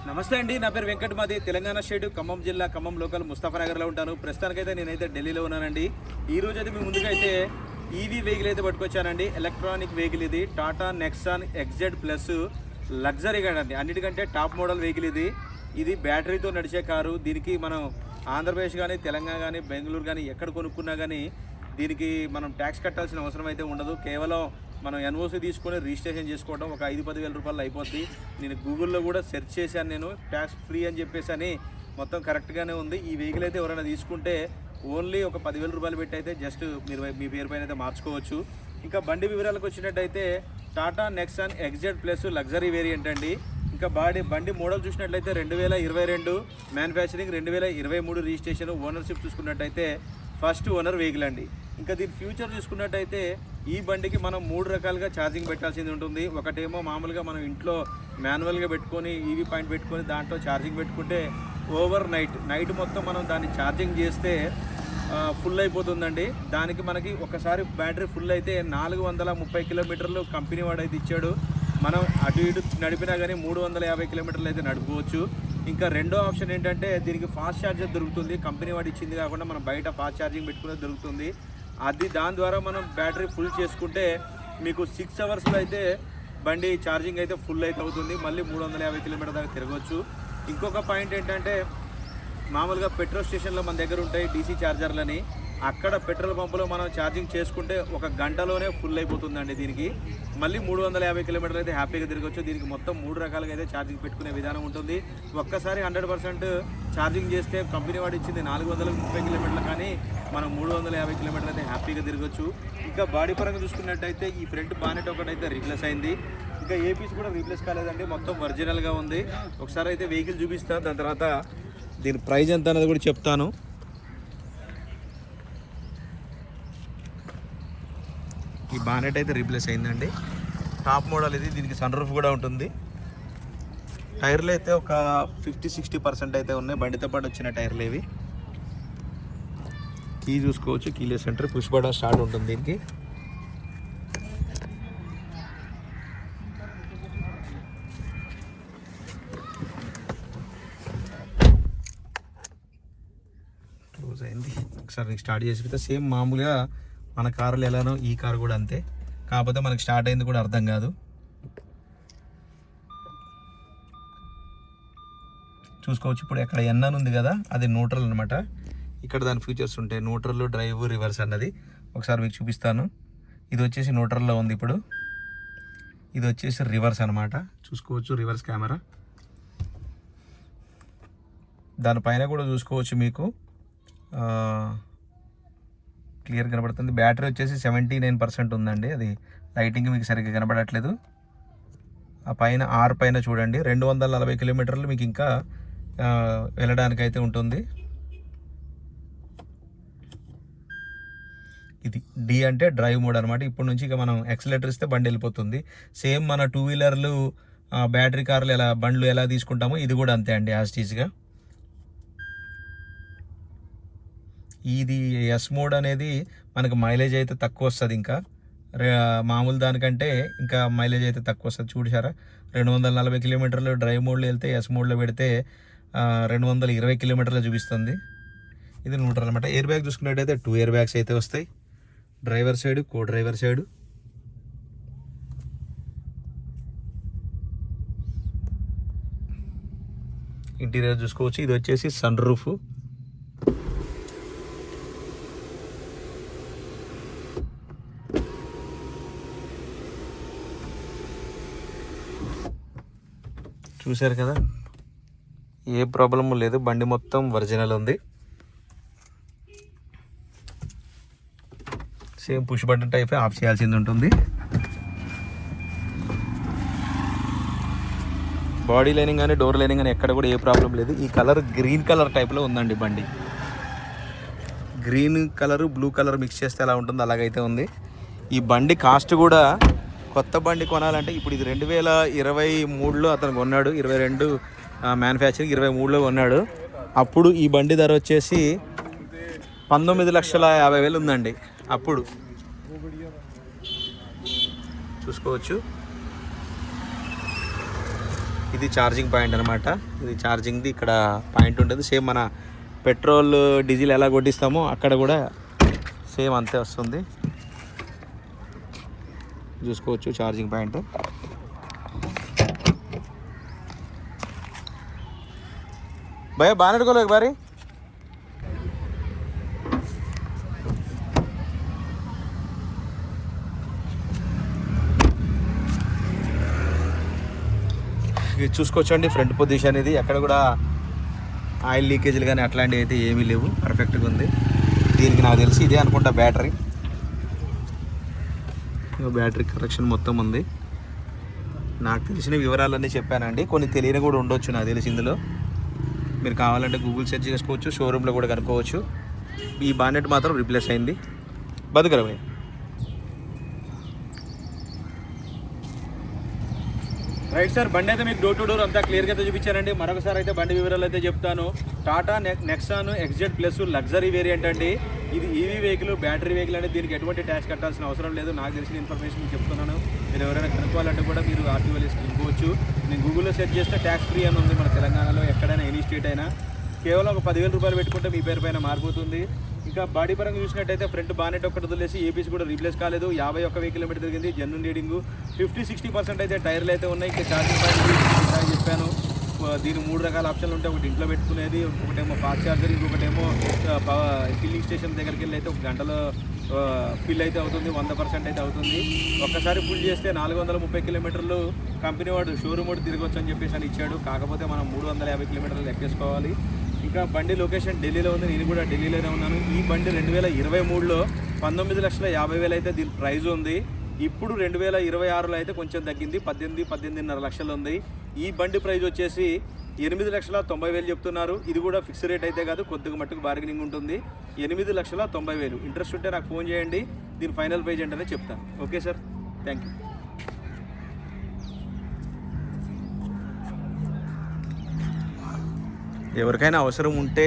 నమస్తే అండి, నా పేరు వెంకట్. మాది తెలంగాణ స్టేట్ ఖమ్మం జిల్లా ఖమ్మం లోకల్ ముస్తాఫానగర్లో ఉంటాను. ప్రస్తుతానికైతే నేనైతే ఢిల్లీలో ఉన్నానండి. ఈ రోజు అయితే మీ ముందుగా అయితే ఈవీ వెహికల్ అయితే పట్టుకొచ్చానండి. ఎలక్ట్రానిక్ వెహికల్ ఇది Tata Nexon XZ plus luxury అండి. అన్నిటికంటే టాప్ మోడల్ వెహికల్ ఇది బ్యాటరీతో నడిచే కారు. దీనికి మనం ఆంధ్రప్రదేశ్ కానీ తెలంగాణ కానీ బెంగళూరు కానీ ఎక్కడ కొనుక్కున్నా కానీ దీనికి మనం ట్యాక్స్ కట్టాల్సిన అవసరం అయితే ఉండదు. కేవలం మనం ఎన్ఓసి తీసుకొని రిజిస్ట్రేషన్ చేసుకోవడం ఒక 5-10 వేల రూపాయలు అయిపోద్ది. నేను గూగుల్లో కూడా సెర్చ్ చేశాను, నేను ట్యాక్స్ ఫ్రీ అని చెప్పేసి అని మొత్తం కరెక్ట్గానే ఉంది. ఈ వెహికల్ అయితే ఎవరైనా తీసుకుంటే ఓన్లీ ఒక 10,000 రూపాయలు పెట్టి అయితే జస్ట్ మీరు మీ పేరు పైన అయితే మార్చుకోవచ్చు. ఇంకా బండి వివరాలకు వచ్చినట్టయితే Tata Nexon XZ plus luxury variant అండి. ఇంకా బండి మోడల్ చూసినట్లయితే 2022 మ్యానుఫ్యాక్చరింగ్, 2023 రిజిస్ట్రేషన్. ఓనర్షిప్ చూసుకున్నట్టయితే ఫస్ట్ ఓనర్ వెహికల్ అండి. ఇంకా దీని ఫ్యూచర్ చూసుకున్నట్టయితే ఈ బండికి మనం 3 రకాలుగా ఛార్జింగ్ పెట్టాల్సింది ఉంటుంది. ఒకటేమో మామూలుగా మనం ఇంట్లో మాన్యువల్గా పెట్టుకొని ఈవీ పాయింట్ పెట్టుకొని దాంట్లో ఛార్జింగ్ పెట్టుకుంటే ఓవర్ నైట్ మొత్తం మనం దాన్ని ఛార్జింగ్ చేస్తే ఫుల్ అయిపోతుందండి. దానికి మనకి ఒకసారి బ్యాటరీ ఫుల్ అయితే 430 కిలోమీటర్లు కంపెనీ వాడైతే ఇచ్చాడు. మనం అటు ఇటు నడిపినా కానీ 350 కిలోమీటర్లు అయితే నడుపుకోవచ్చు. ఇంకా రెండో ఆప్షన్ ఏంటంటే దీనికి ఫాస్ట్ ఛార్జర్ దొరుకుతుంది. కంపెనీ వాడు ఇచ్చింది కాకుండా మనం బయట ఫాస్ట్ ఛార్జింగ్ పెట్టుకునేది దొరుకుతుంది. దాని ద్వారా మనం బ్యాటరీ ఫుల్ చేసుకుంటే మీకు 6 అవర్స్లో అయితే బండి ఛార్జింగ్ అయితే ఫుల్ అయితే అవుతుంది. మళ్ళీ 350 కిలోమీటర్ దాకా తిరగవచ్చు. ఇంకొక పాయింట్ ఏంటంటే మామూలుగా పెట్రోల్ స్టేషన్లో మన దగ్గర ఉంటాయి DC ఛార్జర్లని. అక్కడ పెట్రోల్ పంపులో మనం ఛార్జింగ్ చేసుకుంటే ఒక గంటలోనే ఫుల్ అయిపోతుందండి. దీనికి మళ్ళీ 350 కిలోమీటర్లు అయితే హ్యాపీగా తిరగవచ్చు. దీనికి మొత్తం 3 రకాలుగా అయితే ఛార్జింగ్ పెట్టుకునే విధానం ఉంటుంది. ఒక్కసారి 100% ఛార్జింగ్ చేస్తే కంపెనీ వాడు ఇచ్చింది 430 కిలోమీటర్లు, కానీ మనం 350 కిలోమీటర్లు అయితే హ్యాపీగా తిరగచ్చు. ఇంకా బాడీ పరంగా చూసుకున్నట్టయితే ఈ ఫ్రంట్ బానెట్ ఒకటైతే రీప్లేస్ అయింది. ఇంకా ఏ పీస్ కూడా రీప్లేస్ కాలేదండి, మొత్తం ఒరిజినల్గా ఉంది. ఒకసారి అయితే వెహికల్ చూపిస్తాను, దాని తర్వాత దీని ప్రైస్ ఎంత అనేది కూడా చెప్తాను. ఈ బానెట్ అయితే రీప్లేస్ అయిందండి. టాప్ మోడల్ ఇది. దీనికి సన్ రూఫ్ కూడా ఉంటుంది. టైర్లు అయితే ఒక 50-60% అయితే ఉన్నాయి. బండితో పాటు వచ్చిన టైర్లు ఇవి. కీ చూసుకోవచ్చు, keyless centre, push button start ఉంటుంది దీనికి. క్లోజ్ అయింది. ఒకసారి స్టార్ట్ చేసి పెడితే సేమ్ మామూలుగా మన కారులు ఎలానో ఈ కారు కూడా అంతే, కాకపోతే మనకి స్టార్ట్ అయింది కూడా అర్థం కాదు. చూసుకోవచ్చు. ఇప్పుడు ఎక్కడ ఎన్ ఉంది కదా, అది న్యూట్రల్ అనమాట. ఇక్కడ దాని ఫీచర్స్ ఉంటాయి, న్యూట్రల్, డ్రైవ్, రివర్స్ అన్నది. ఒకసారి మీకు చూపిస్తాను. ఇది వచ్చేసి న్యూట్రల్లో ఉంది ఇప్పుడు. ఇది వచ్చేసి రివర్స్ అనమాట. చూసుకోవచ్చు, రివర్స్ కెమెరా. దానిపైన కూడా చూసుకోవచ్చు, మీకు క్లియర్ కనబడుతుంది. బ్యాటరీ వచ్చేసి 79% ఉందండి. అది లైటింగ్ మీకు సరిగ్గా కనబడట్లేదు. ఆ పైన పైన చూడండి, 240 కిలోమీటర్లు మీకు ఇంకా వెళ్ళడానికైతే ఉంటుంది. ఇది D అంటే డ్రైవ్ మోడ్ అనమాట. ఇప్పటి నుంచి ఇక మనం యాక్సిలరేటర్ ఇస్తే బండి వెళ్ళిపోతుంది. సేమ్ మన 2 వీలర్లు బ్యాటరీ కార్లు బండ్లు ఎలా తీసుకుంటామో ఇది కూడా అంతే అండి, యాజ్ ఈజ్గా. ఇది S మోడ్ అనేది మనకు మైలేజ్ అయితే తక్కువ వస్తుంది. ఇంకా మామూలు దానికంటే ఇంకా మైలేజ్ అయితే తక్కువ వస్తుంది. చూసారా, 240 కిలోమీటర్లు డ్రైవ్ మోడ్లో వెళ్తే S మోడ్లో పెడితే 220 కిలోమీటర్లు చూపిస్తుంది. ఇది న్యూట్రల్ అనమాట. ఎయిర్ బ్యాగ్ చూసుకున్నట్టయితే 2 ఎయిర్ బ్యాగ్స్ అయితే వస్తాయి. డ్రైవర్ సైడ్, కో డ్రైవర్ సైడ్. ఇంటీరియర్ చూసుకోవచ్చు. ఇది వచ్చేసి సన్ రూఫ్. చూశారు కదా, ఏ ప్రాబ్లం లేదు. బండి మొత్తం ఒరిజినల్ ఉంది. Same push button type of చేయాల్సింది ఉంటుంది. బాడీ లైనింగ్ కానీ డోర్ లైనింగ్ కానీ ఎక్కడ కూడా ఏ ప్రాబ్లం లేదు. ఈ కలర్ గ్రీన్ కలర్ టైప్లో ఉందండి బండి. Green colour blue colour mix చేస్తే ఎలా ఉంటుందో అలాగైతే ఉంది. ఈ బండి కాస్ట్ కూడా కొత్త బండి కొనాలంటే ఇప్పుడు ఇది 2023లో అతను కొన్నాడు. 22 మ్యానుఫ్యాక్చరింగ్, 23లో కొన్నాడు. అప్పుడు ఈ బండి ధర వచ్చేసి 19,50,000 ఉందండి అప్పుడు. చూసుకోవచ్చు. ఇది ఇది ఛార్జింగ్ పాయింట్ అనమాట. ఇది ఛార్జింగ్ది ఇక్కడ పాయింట్ ఉంటుంది. సేమ్ మన పెట్రోల్ డీజిల్ ఎలా కొట్టిస్తామో అక్కడ కూడా సేమ్ అంతే వస్తుంది. చూసుకోవచ్చు ఛార్జింగ్ పాయింట్. భయ్యా బాగా నడుకోలేదు బారి. చూసుకోవచ్చండి ఫ్రంట్ పొజిషన్ ఇది. ఎక్కడ కూడా ఆయిల్ లీకేజీలు కానీ అట్లాంటివి అయితే ఏమీ లేవు, పర్ఫెక్ట్గా ఉంది. దీనికి నాకు తెలిసి ఇదే అనుకుంటా బ్యాటరీ కరెక్షన్ మొత్తం ఉంది. నాకు తెలిసిన వివరాలన్నీ చెప్పానండి. కొన్ని తెలియని కూడా ఉండొచ్చు నాకు తెలిసి. ఇందులో మీరు కావాలంటే గూగుల్ సెర్చ్ చేసుకోవచ్చు, షోరూంలో కూడా కనుక్కోవచ్చు. ఈ బానెట్ మాత్రం రీప్లేస్ అయింది. బతుకరమే. రైట్ సార్, బండి అయితే మీకు డోర్ టు డోర్ అంతా క్లియర్గా అయితే చూపించానండి. మరొకసారి అయితే బండి వివరాలు అయితే చెప్తాను. Tata Nexon XZ plus luxury variant అండి. ఇది ఈవీ వెహికల్, బ్యాటరీ వెహికల్ అనేది. దీనికి ఎటువంటి ట్యాక్స్ కట్టాల్సిన అవసరం లేదు. నాకు తెలిసిన ఇన్ఫర్మేషన్ చెప్తున్నాను. మీరు ఎవరైనా కనుక్కోవాలంటే కూడా మీరు RTO కనుక్కోవచ్చు. నేను గూగుల్లో సెర్చ్ చేస్తే ట్యాక్స్ ఫ్రీ అని ఉంది మన తెలంగాణలో. ఎక్కడైనా ఎనీ స్టేట్ అయినా కేవలం ఒక 10,000 రూపాయలు పెట్టుకుంటే మీ పేరు పైన మారిపోతుంది. ఇంకా బాడీ పరంగా చూసినట్టయితే ఫ్రంట్ బానెట్ ఒక్కటి వదిలేసి ఏపీసీ కూడా రీప్లేస్ కాలేదు. 51 కిలోమీటర్ తిరిగింది. జెన్యున్ రీడింగ్ 50-60% అయితే టైర్లు అయితే ఉన్నాయి. ఇంకా ఛార్జింగ్ పాయింట్ చెప్పాను. దీని 3 రకాల ఆప్షన్లు ఉంటాయి. ఒకటి ఇంట్లో పెట్టుకునేది, ఒకటేమో ఫాస్ట్ ఛార్జర్, ఇంకొకటేమో ఫిల్లింగ్ స్టేషన్ దగ్గరికి వెళ్ళి అయితే 1 గంటలో ఫిల్ అయితే అవుతుంది. 100% అయితే అవుతుంది. ఒక్కసారి ఫుల్ చేస్తే 430 కిలోమీటర్లు కంపెనీ వాడు షోరూమ్ వాడు తిరగవచ్చు అని చెప్పేసి అని ఇచ్చాడు. కాకపోతే మనం 350 కిలోమీటర్లు లెక్కేసుకోవాలి. ఇంకా బండి లొకేషన్ ఢిల్లీలో ఉంది. నేను కూడా ఢిల్లీలోనే ఉన్నాను. ఈ బండి 2023లో 19,50,000 అయితే దీని ప్రైజ్ ఉంది. ఇప్పుడు 2026లో అయితే కొంచెం తగ్గింది, 18-18.5 లక్షలు ఉంది. ఈ బండి ప్రైజ్ వచ్చేసి 8,90,000 చెప్తున్నారు. ఇది కూడా ఫిక్స్ రేట్ అయితే కాదు, కొద్దిగా మట్టుకు బార్గెనింగ్ ఉంటుంది. 8,90,000. ఇంట్రెస్ట్ ఉంటే నాకు ఫోన్ చేయండి. దీని ఫైనల్ ప్రైజ్ ఏంటనే చెప్తాను. Okay sir, thank you. ఎవరికైనా అవసరం ఉంటే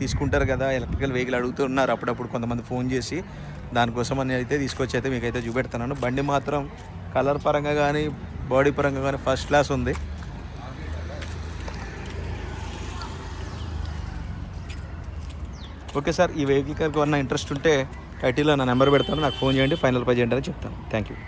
తీసుకుంటారు కదా, ఎలక్ట్రికల్ వెహికల్ అడుగుతున్నారు అప్పుడప్పుడు కొంతమంది ఫోన్ చేసి. దానికోసం అని అయితే తీసుకొచ్చి అయితే మీకైతే చూపెడుతున్నాను. బండి మాత్రం కలర్ పరంగా కానీ బాడీ పరంగా కానీ ఫస్ట్ క్లాస్ ఉంది. ఓకే సార్, ఈ వెహికల్ కనుక ఏమన్నా ఇంట్రెస్ట్ ఉంటే టైటిల్లో నా నెంబర్ పెడతాను, నాకు ఫోన్ చేయండి. ఫైనల్ ప్రైజ్ ఏంటని చెప్తాను. Thank you.